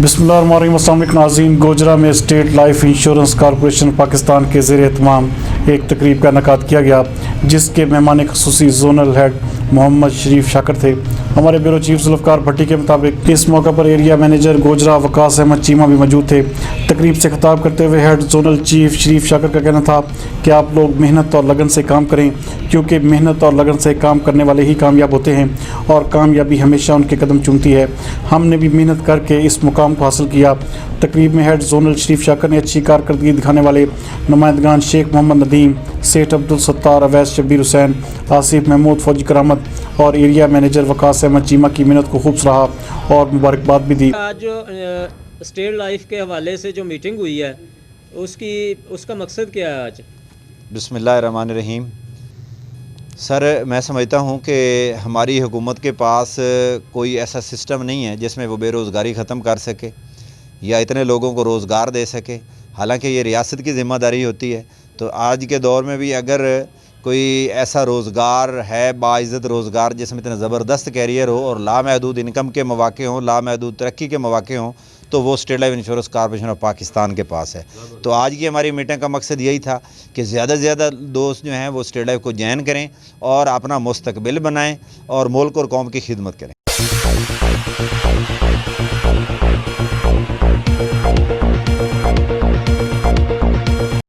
بسم اللہ الرحمن الرحیم۔ السلام علیکم ناظرین، گوجرہ میں state life insurance corporation Pakistan کے زیر اہتمام ایک تقریب کا انعقاد کیا گیا، جس کے مہمان خصوصی زونل ہیڈ محمد شریف شاکر تھے۔ ہمارے بیورو چیف ذوالفقار بھٹی کے مطابق اس موقع پر ایریا مینیجر گوجرہ وقاص احمد چیمہ بھی موجود تھے۔ تقریب سے خطاب کرتے ہوئے ہیڈ زونل چیف شریف شاکر کا کہنا تھا کہ آپ لوگ محنت اور لگن سے کام کریں، کیونکہ محنت اور لگن سے کام کرنے والے ہی کامیاب ہوتے ہیں اور کامیابی ہمیشہ ان کے قدم چومتی ہے۔ ہم نے بھی محنت کر کے اس مقام کو حاصل کیا۔ تقریب میں ہیڈ زونل شریف شاکر نے اچھی کارکردگی دکھانے والے نمائندگان شیخ محمد ندیم، سیٹھ عبدالستار، اویس شبیر حسین، آصف محمود فوجی کرامت اور ایریا مینیجر وقاص احمد چیمہ کی محنت کو خوب سراہا اور مبارکباد بھی دی۔ آج جو اسٹیٹ لائف کے حوالے سے جو میٹنگ ہوئی ہے اس کا مقصد کیا ہے آج؟ بسم اللہ الرحمن الرحیم۔ سر، میں سمجھتا ہوں کہ ہماری حکومت کے پاس کوئی ایسا سسٹم نہیں ہے جس میں وہ بے روزگاری ختم کر سکے یا اتنے لوگوں کو روزگار دے سکے، حالانکہ یہ ریاست کی ذمہ داری ہوتی ہے۔ تو آج کے دور میں بھی اگر کوئی ایسا روزگار ہے، باعزت روزگار جس میں اتنا زبردست کیریئر ہو اور لامحدود انکم کے مواقع ہوں، لامحدود ترقی کے مواقع ہوں، تو وہ state life insurance corporation of Pakistan کے پاس ہے۔ تو آج کی ہماری میٹنگ کا مقصد یہی تھا کہ زیادہ سے زیادہ دوست جو ہیں وہ اسٹیٹ لائف کو جوائن کریں اور اپنا مستقبل بنائیں اور ملک اور قوم کی خدمت کریں۔